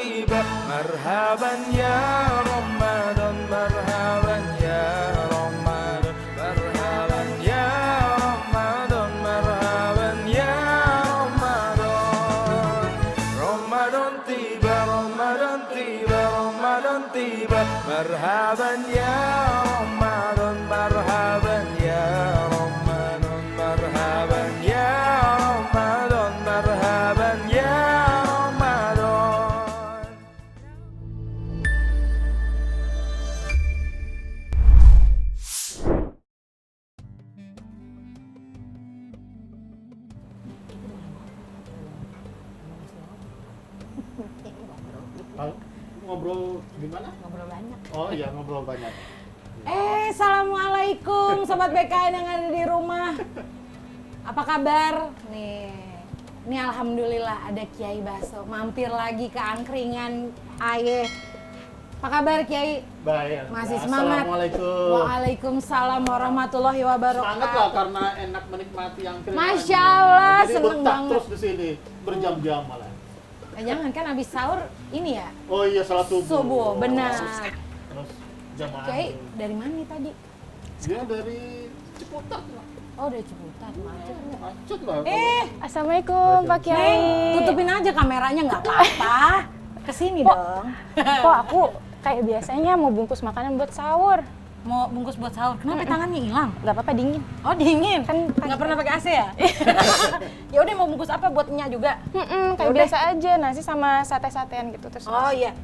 tiba. Marhaban ya Ramadan, marhaban ya Ramadan, marhaban ya Ramadan, marhaban ya Ramadan. Ramadan tiba, Ramadan tiba, Ramadan tiba. Marhaban ya Ramadan, marhaban ya Ramadan, marhaban ya Ramadan, marhaban ya Ramadan. Ngobrol gimana? Ngobrol banyak. Oh iya, ngobrol banyak. Assalamualaikum Sobat BKN yang ada di rumah. Apa kabar? Nih alhamdulillah ada Kiai Baso mampir lagi ke angkringan Aye. Apa kabar Kiai? Baik. Masih semangat? Assalamualaikum. Waalaikumsalam warahmatullahi Semangat lah wabarakatuh. karena enak menikmati yang kering. Masya Allah, Jadi seneng betah banget. terus di sini berjam-jam malah. Jangan kan habis sahur ini ya? Oh iya, salat subuh. Subuh, benar. Terus jamaah. Kiai dari mana nih tadi? Dia dari Ciputat lah. Oh dari Ciputat, macet. Macet lah. Assalamualaikum Pak Kiai. Neng, tutupin aja kameranya nggak apa-apa. Kesini dong. Kok aku kayak biasanya mau bungkus makanan buat sahur? Mau bungkus buat sahur. Kenapa tangannya hilang? Gak apa-apa, dingin. Oh dingin. Kan Nggak pernah pakai AC ya? Ya udah mau bungkus apa buat Nya juga? kayak Yaudah. biasa aja, nasi sama sate-satean gitu terus. Oh iya.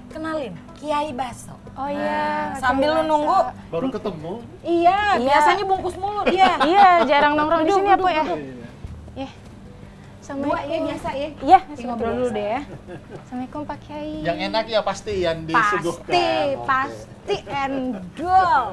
Kenalin Kiai Baso. Oh iya. Nah, sambil lu Kiai nunggu. Baso. Baru ketemu. Iya, Iya. biasanya bungkus mulu dia. Iya, jarang nongkrong di Duduk, sini ya, duduk, Po ya. duduk. Iya. Dua Assalamualaikum. ya biasa ya. Iya, Ngobrol dulu deh ya. Assalamualaikum Pak Kiai. Yang enak ya pasti yang disuguhkan. Oke. Pasti endol.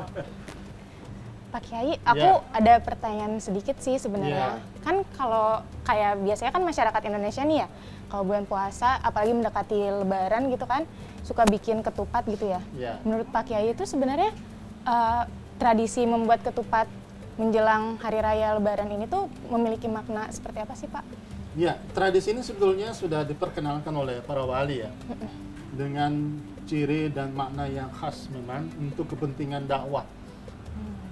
Pak Kiai, aku Ya. ada pertanyaan sedikit sih sebenarnya. Ya. Kan kalau kayak biasanya kan masyarakat Indonesia nih ya, kalau bulan puasa, apalagi mendekati Lebaran gitu kan, suka bikin ketupat gitu ya. Ya. Menurut Pak Kiai itu sebenarnya tradisi membuat ketupat menjelang Hari Raya Lebaran ini tuh memiliki makna seperti apa sih Pak? Ya, tradisi ini sebetulnya sudah diperkenalkan oleh para wali ya. Dengan ciri dan makna yang khas memang untuk kepentingan dakwah.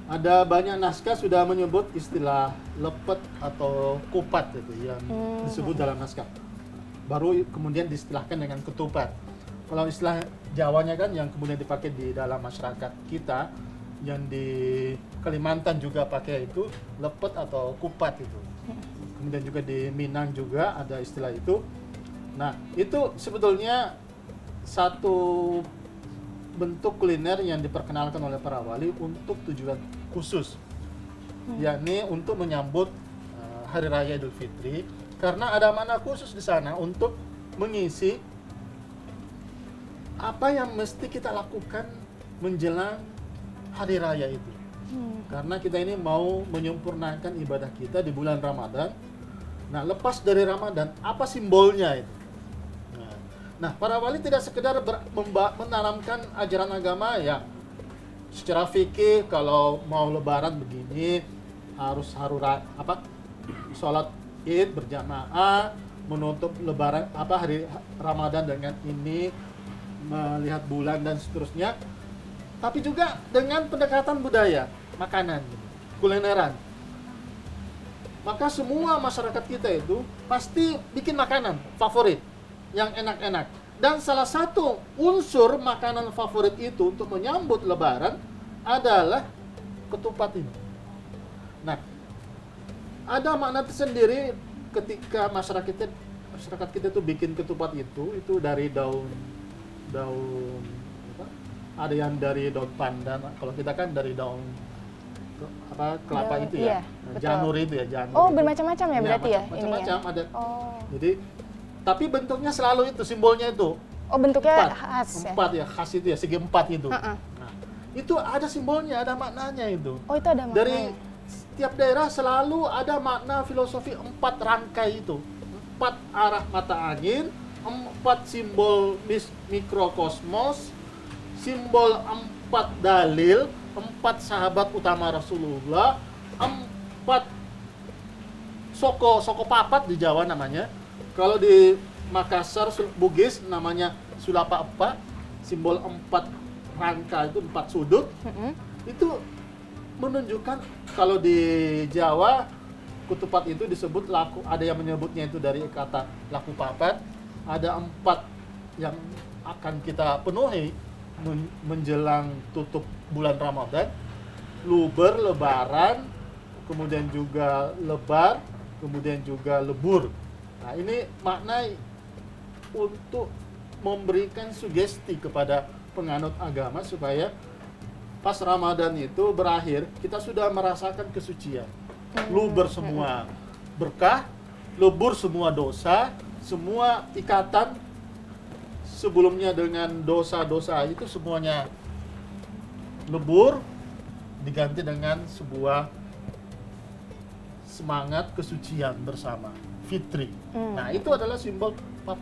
Ada banyak naskah sudah menyebut istilah lepet atau kupat itu yang disebut dalam naskah. Baru kemudian diistilahkan dengan ketupat. Kalau istilah Jawanya kan yang kemudian dipakai di dalam masyarakat kita, yang di Kalimantan juga pakai itu lepet atau kupat itu. Kemudian juga di Minang juga ada istilah itu. Nah, itu sebetulnya satu bentuk kuliner yang diperkenalkan oleh para wali untuk tujuan khusus, yakni untuk menyambut Hari Raya Idul Fitri, karena ada makna khusus di sana untuk mengisi apa yang mesti kita lakukan menjelang Hari Raya itu. Karena kita ini mau menyempurnakan ibadah kita di bulan Ramadan. Nah, lepas dari Ramadan, apa simbolnya itu? Nah, para wali tidak sekedar menanamkan ajaran agama ya secara fikih, kalau mau lebaran begini harus sholat Id berjamaah, menutup lebaran hari Ramadan dengan ini, melihat bulan dan seterusnya. Tapi juga dengan pendekatan budaya, makanan, kulineran. Maka semua masyarakat kita itu pasti bikin makanan favorit yang enak-enak. Dan salah satu unsur makanan favorit itu untuk menyambut lebaran adalah ketupat ini. Nah, ada makna tersendiri ketika masyarakat kita tuh bikin ketupat itu dari daun apa? Ada yang dari daun pandan, kalau kita kan dari daun kelapa Daun, itu ya. iya, betul. Janur itu ya, janur. Oh, itu. bermacam-macam ya berarti ya ininya? Macam-macam ada. Oh. Jadi tapi bentuknya selalu itu, simbolnya itu Oh, bentuknya empat, khas ya? empat ya, khas itu ya, segi empat itu. Heeh. Nah, itu ada simbolnya, ada maknanya itu. Oh, itu ada maknanya. Dari setiap daerah selalu ada makna filosofi empat rangkai itu, empat arah mata angin, empat simbol mikrokosmos, simbol empat dalil, empat sahabat utama Rasulullah, empat soko papat di Jawa namanya. Kalau di Makassar Bugis namanya sulapa, simbol 4 rangka itu 4 sudut. Itu menunjukkan kalau di Jawa ketupat itu disebut laku, ada yang menyebutnya itu dari kata laku papat, ada 4 yang akan kita penuhi menjelang tutup bulan Ramadan, luber, lebaran, kemudian juga lebar, kemudian juga lebur. Nah, ini makna untuk memberikan sugesti kepada penganut agama supaya pas Ramadan itu berakhir, kita sudah merasakan kesucian. Luber semua berkah, lebur semua dosa, semua ikatan sebelumnya dengan dosa-dosa itu semuanya lebur, diganti dengan sebuah semangat kesucian bersama, fitri. Nah, itu adalah simbol 4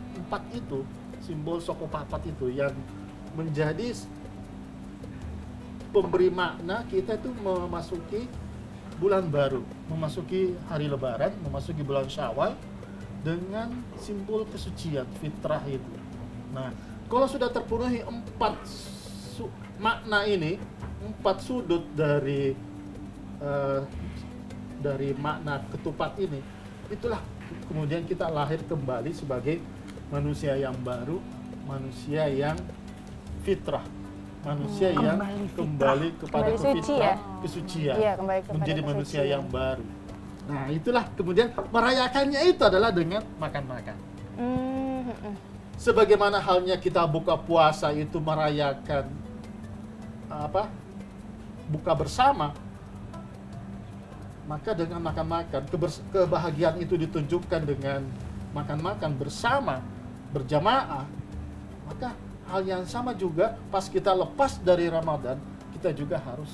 itu, simbol soko papat itu yang menjadi pemberi makna kita itu memasuki bulan baru, memasuki hari lebaran, memasuki bulan Syawal dengan simbol kesucian, fitrah itu. Nah, kalau sudah terpenuhi 4 makna ini, 4 sudut dari makna ketupat ini, itulah kemudian kita lahir kembali sebagai manusia yang baru, manusia yang fitrah, manusia yang kembali kepada Kembali suci kefitrah, ya? kesucian, Iya, kembali kepada menjadi manusia kesucian. yang baru. Nah, itulah kemudian merayakannya itu adalah dengan makan-makan. Sebagaimana halnya kita buka puasa itu merayakan buka bersama, maka dengan makan-makan kebahagiaan itu ditunjukkan dengan makan-makan bersama, berjamaah. Maka hal yang sama juga pas kita lepas dari Ramadan, kita juga harus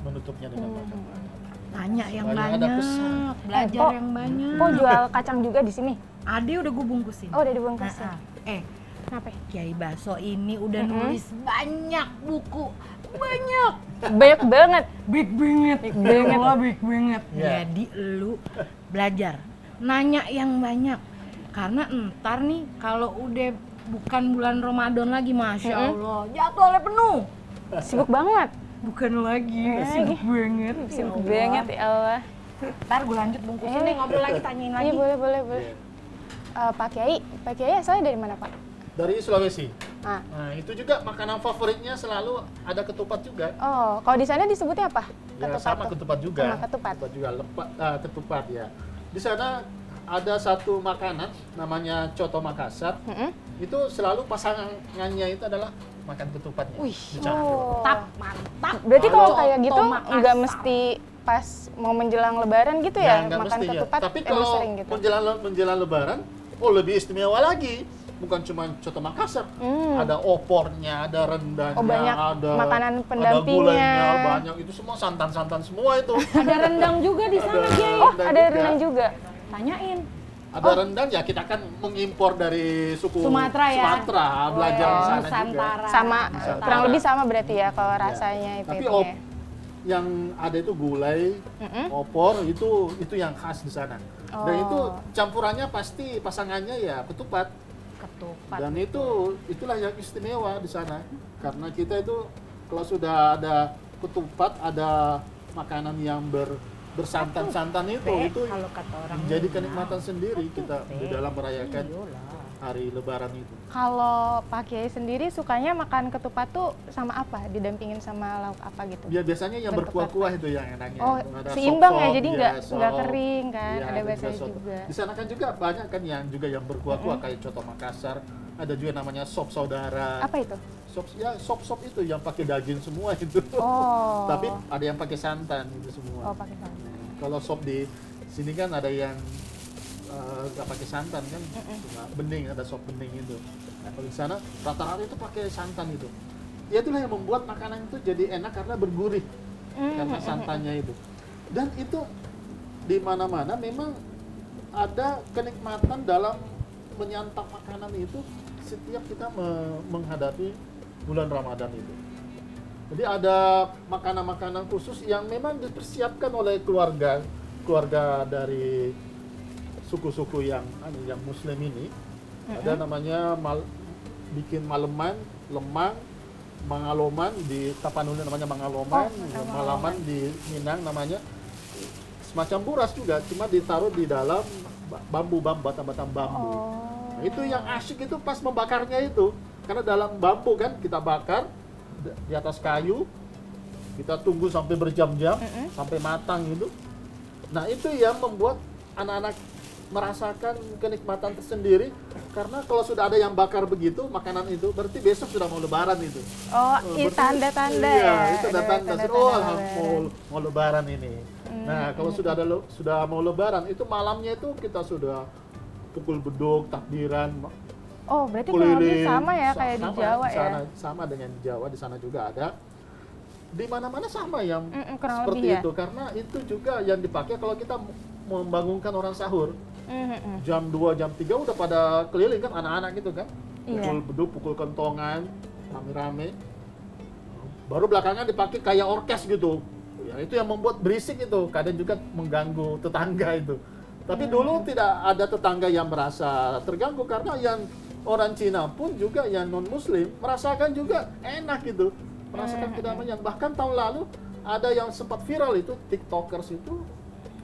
menutupnya dengan makan-makan. Tanya yang Supaya ada banyak, pesan. belajar Kok- yang banyak. Kok jual kacang juga di sini? Ade udah gue bungkusin. Oh, udah dibungkusin. Kenapa? Kiai Baso ini udah nulis banyak buku, banyak, Banyak banget. big banget, Big banget. Wah, big banget. Iya. Jadi lu belajar, nanya yang banyak, karena ntar nih kalau udah bukan bulan Ramadan lagi, masya Allah, jadwalnya penuh. Sibuk banget. Bukan lagi, sibuk banget, Sibuk banget ya Allah. Ntar gue lanjut bungkusin nih, ngobrol lagi, tanyain lagi. Iya, boleh. Pak Kiai asalnya dari mana, Pak? Dari Sulawesi. Ah. Nah, itu juga makanan favoritnya selalu ada ketupat juga. Oh, kalau di sana disebutnya apa? Ya, sama tuh? ketupat juga. Sama ketupat. juga ketupat ya. Di sana ada satu makanan namanya coto Makassar. Itu selalu pasangannya itu adalah makan ketupatnya. Wih, Oh. mantap. Berarti kalau Coto kayak gitu Makassar. nggak mesti pas mau menjelang lebaran gitu ya, Nggak makan mesti ya. ketupat Tapi emang kalau sering gitu. menjelang lebaran, lebih istimewa lagi. Bukan cuma coto Makassar, ada opornya, ada rendangnya, Oh, banyak ada makanan ada pendampingnya. gulainya, banyak itu semua santan-santan semua itu. Ada rendang juga di sana, Kiai. Oh, rendang ada juga. rendang juga. Tanyain. Ada rendang ya, kita kan mengimpor dari suku Sumatera ya? Sumatera, belajar di sana juga. Nusantara. Sama Nusantara. kurang lebih sama berarti ya kalau rasanya itu. Tapi itunya. yang ada itu gulai, opor itu yang khas di sana. Dan itu campurannya pasti pasangannya ya ketupat. Ketupat. Dan itulah yang istimewa di sana. Karena kita itu kalau sudah ada ketupat, ada makanan yang bersantan-santan itu kalau kata orang menjadi Minang, kenikmatan sendiri kita di dalam merayakan hari lebaran itu. Kalau Pak Kiai sendiri sukanya makan ketupat tuh sama apa? Didampingin sama lauk apa gitu? Ya biasanya yang Berketupat. berkuah-kuah itu yang enaknya. Oh, Ada seimbang ya, sop-sop, jadi ya, nggak sop. kering kan? Iya, Ada bahasanya sop. juga. Di sana kan juga banyak kan yang berkuah-kuah kayak coto Makassar. Ada juga namanya sop saudara. Apa itu? Sop itu yang pakai daging semua itu. Oh. Tapi ada yang pakai santan itu semua. Oh, pakai santan. Kalau sop di sini kan ada yang nggak pakai santan kan, cuma bening, ada sop bening itu. Nah, kalau di sana rata-rata itu pakai santan itu. Ya itulah yang membuat makanan itu jadi enak karena bergurih, karena santannya itu. Dan itu di mana-mana memang ada kenikmatan dalam menyantap makanan itu setiap kita menghadapi bulan Ramadan itu. Jadi ada makanan-makanan khusus yang memang dipersiapkan oleh keluarga dari suku-suku yang Muslim ini. Ada namanya bikin maleman, lemang, mangaloman di Tapanuli namanya mangaloman, malaman di Minang namanya semacam buras juga, cuma ditaruh di dalam bambu, batang-batang bambu. Nah, itu yang asyik itu pas membakarnya itu, karena dalam bambu kan kita bakar di atas kayu, kita tunggu sampai berjam-jam sampai matang gitu. Nah itu yang membuat anak-anak merasakan kenikmatan tersendiri, karena kalau sudah ada yang bakar begitu makanan itu berarti besok sudah mau lebaran itu. Oh, ini Berarti- tanda-tanda iya, ya. itu Ada tanda-tanda. tanda-tanda Oh, lebaran. mau lebaran ini. Nah, kalau sudah mau lebaran itu malamnya itu kita sudah pukul beduk, takbiran, Oh, berarti kurang lebih sama ya kayak di Sama, Jawa di ya. sana, sama dengan di Jawa, di sana juga ada. Di mana-mana sama yang kurang seperti lebih ya. itu, karena itu juga yang dipakai kalau kita membangunkan orang sahur. Jam 2, jam 3 udah pada keliling kan anak-anak gitu kan. Iya. Pukul beduk, pukul kentongan, rame-rame. Baru belakangan dipakai kayak orkes gitu. Ya, itu yang membuat berisik itu, kadang juga mengganggu tetangga itu. Tapi dulu tidak ada tetangga yang merasa terganggu, karena yang orang Cina pun juga yang non-muslim merasakan juga enak gitu. Merasakan kedamaian. Bahkan tahun lalu ada yang sempat viral itu, TikTokers itu,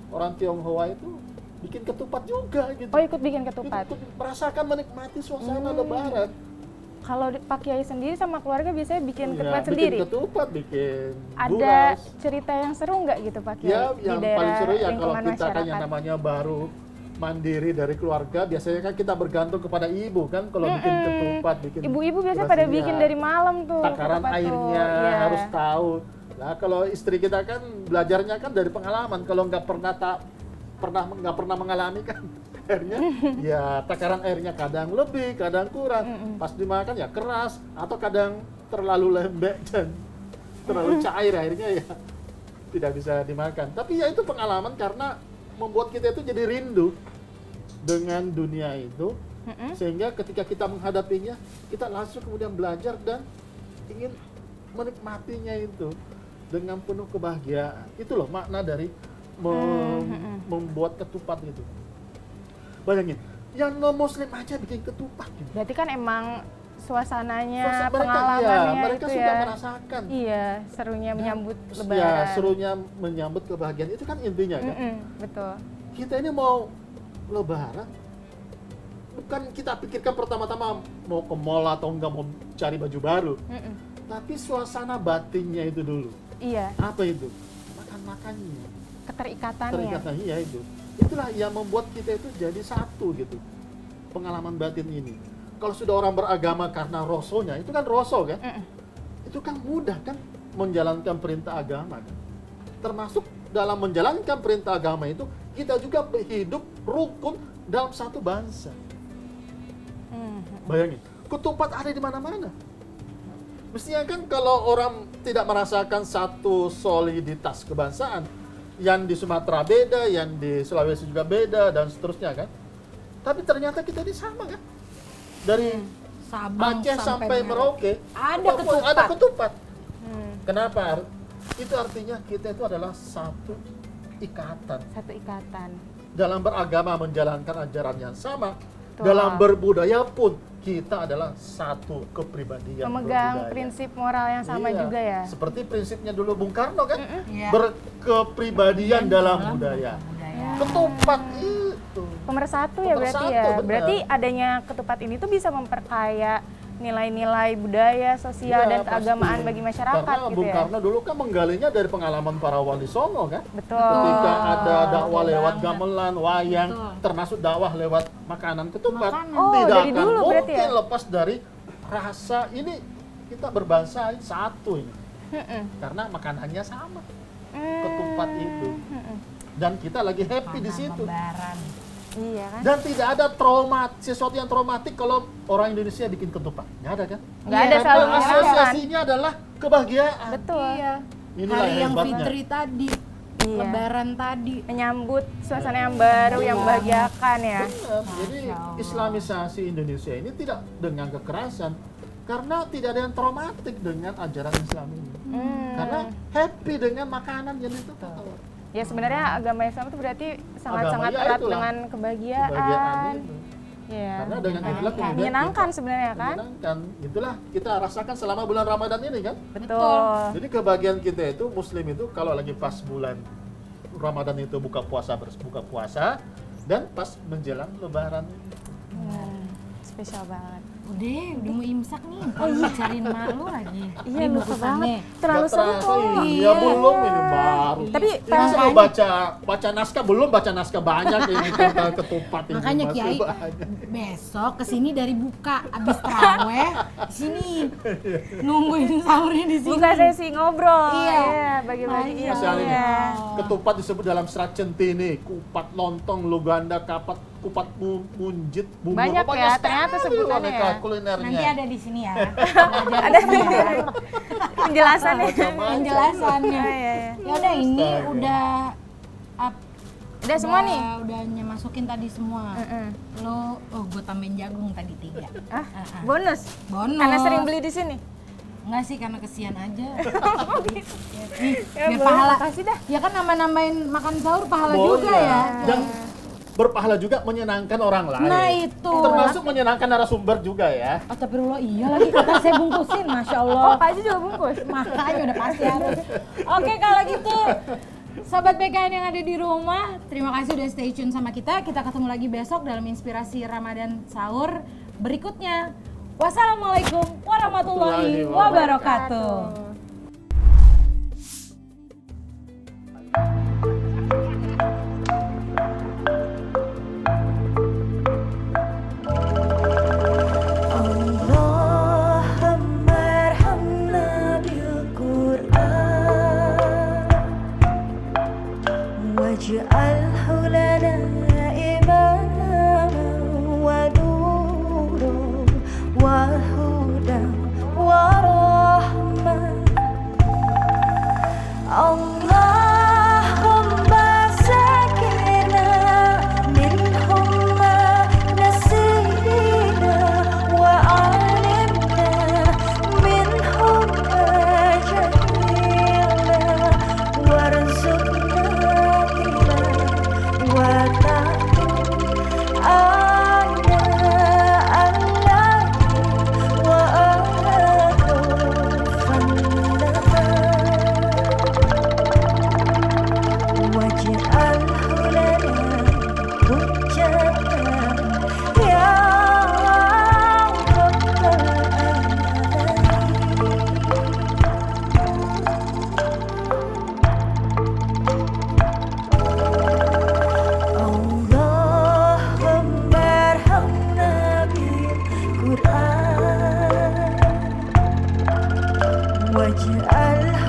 orang Tionghoa itu bikin ketupat juga gitu. Oh, ikut bikin ketupat. Ikut merasakan menikmati suasana lebaran. Kalau Pak Kiai sendiri sama keluarga biasanya bikin Ya, ketupat bikin sendiri. ketupat, bikin Ada buras. cerita yang seru nggak gitu Pak Kiai Ya, di yang daerah paling seru ya kalau lingkungan kita kan yang masyarakat? namanya baru mandiri dari keluarga, biasanya kan kita bergantung kepada ibu kan kalau bikin ketupat, bikin Ibu-ibu biasanya buras pada ini bikin ya. dari malam tuh. Takaran ketupat tuh. airnya Iya. harus tahu. Nah, kalau istri kita kan belajarnya kan dari pengalaman. Kalau nggak pernah mengalami kan airnya, ya takaran airnya kadang lebih, kadang kurang. Pas dimakan ya keras, atau kadang terlalu lembek dan terlalu cair airnya ya tidak bisa dimakan. Tapi ya itu pengalaman karena membuat kita itu jadi rindu dengan dunia itu, sehingga ketika kita menghadapinya kita langsung kemudian belajar dan ingin menikmatinya itu dengan penuh kebahagiaan. Itu loh makna dari membuat ketupat itu. Bayangin, yang non muslim aja bikin ketupat gitu. Berarti kan emang suasananya, Mereka, pengalamannya mereka itu sudah ya. merasakan. Iya, serunya menyambut Ya, lebaran. serunya menyambut kebahagiaan itu kan intinya kan. Betul. Kita ini mau lebaran, bukan kita pikirkan pertama-tama mau ke mall atau enggak mau cari baju baru, tapi suasana batinnya itu dulu. Iya, Apa itu? Makan-makannya, keterikatannya. terikatannya ya itu. Itulah yang membuat kita itu jadi satu gitu. Pengalaman batin ini. Kalau sudah orang beragama karena rosonya, itu kan roso kan? Itu kan mudah kan menjalankan perintah agama kan? Termasuk dalam menjalankan perintah agama itu, kita juga hidup rukun dalam satu bangsa. Bayangin, ketupat ada di mana-mana. Mestinya kan kalau orang tidak merasakan satu soliditas kebangsaan, yang di Sumatera beda, yang di Sulawesi juga beda, dan seterusnya kan. Tapi ternyata kita ini sama kan. Dari Sabang Aceh sampai Merauke, Ada Papua ketupat. ada ketupat. Kenapa? Itu artinya kita itu adalah satu ikatan. Satu ikatan. Dalam beragama menjalankan ajaran yang sama, Betul. dalam berbudaya pun kita adalah satu kepribadian Memegang berbudaya. prinsip moral yang sama Iya. juga ya. Seperti prinsipnya dulu Bung Karno kan, Iya. berkepribadian dalam budaya. Ketupat itu. Pemersatu ya berarti ya. Pemersatu, benar. Berarti adanya ketupat ini tuh bisa memperkaya nilai-nilai budaya, sosial, Iya, dan pasti. keagamaan bagi masyarakat Karena gitu Bung ya. Karno dulu kan menggalinya dari pengalaman para wali songo kan. Betul. Ketika ada dakwah betul lewat banget. gamelan, wayang, Betul. termasuk dakwah lewat makanan ketupat, Makanan. Oh, tidak dari akan dulu berarti mungkin ya? lepas dari rasa ini kita berbangsa satu ini. Karena makanannya sama, ketupat itu. Dan kita lagi happy di situ. Lebaran. Iya kan? Dan tidak ada sesuatu yang traumatik kalau orang Indonesia bikin ketupat. Nggak ada kan? Nggak Iya, ada, selalu Karena menyenangkan. asosiasinya adalah kebahagiaan. Betul. Iya. Inilah Hari yang hebatnya. fitri tadi, Iya. lebaran tadi. Menyambut suasana yang baru, yang membahagiakan ya. Benar. Jadi Islamisasi Indonesia ini tidak dengan kekerasan, karena tidak ada yang traumatik dengan ajaran Islam ini. Karena happy dengan makanan yang itu. Ya sebenarnya agama Islam itu berarti sangat-sangat Agama, ya erat itulah. dengan Kebahagiaan kebahagiaan. itu. Iya. Karena dengan itulah kemudian Menyenangkan kita- sebenarnya kan? menyenangkan. Itulah kita rasakan selama bulan Ramadan ini kan. Betul. Jadi kebahagiaan kita itu Muslim itu kalau lagi pas bulan Ramadan itu buka puasa dan pas menjelang Lebaran. Spesial banget. Udah mau imsak nih, kalau cariin malu lagi. Iya, Ini lupa bungkusannya. banget. Terlalu Nggak seru terasa, kok. Iya Iya. belum ini baru. Tapi ini saya baca naskah belum baca naskah banyak ini tentang ketupat ini. Makanya masih Kiai banyak. besok kesini dari buka abis teraweh di sini nungguin sahurnya di sini. buka sesi ngobrol. Iya. Bagi-bagi. Masya Masih ada Iya. nih. Ketupat disebut dalam serat centini, kupat lontong, luganda, kupat munjit, bumbu. Banyak Pokoknya ya, sekali ternyata sebutannya aneka ya. kulinernya. Nanti ada di sini ya. Ada penjelasannya. Macam-macam. Penjelasannya. Iya, iya. Ya udah ini Astaga. udah Udah semua nih. Udah masukin tadi semua. Mm-mm. Lo gue tambahin jagung tadi 3. Ah, bonus. Bonus. Karena sering beli di sini. Enggak sih karena kesian aja. Ya, biar boleh, pahala. makasih dah. Ya kan nambahin makan sahur pahala Oh, juga iya. ya. Dan berpahala juga menyenangkan orang lain. Nah, itu. Termasuk menyenangkan narasumber juga ya. Astagfirullah, iya lagi kata saya bungkusin, Masya Allah. Oh, Pak Haji juga bungkus. Makanya udah pasti harus. Oke, kalau gitu Sobat BKN yang ada di rumah, terima kasih udah stay tune sama kita. Kita ketemu lagi besok dalam inspirasi Ramadan Sahur berikutnya. Wassalamualaikum warahmatullahi wabarakatuh. اللهم ارحمنا بالقرآن واجعله لنا إماما ونورا وهدى ورحمة اللهم سكنا منهم ما نسينا وعلمنا منهم ما جهلنا وارزقنا تلاوته آناء الليل وأطراف النهار واجعله لنا حجة يا رب العالمين اللهم ارحمنا بالقرآن واجعله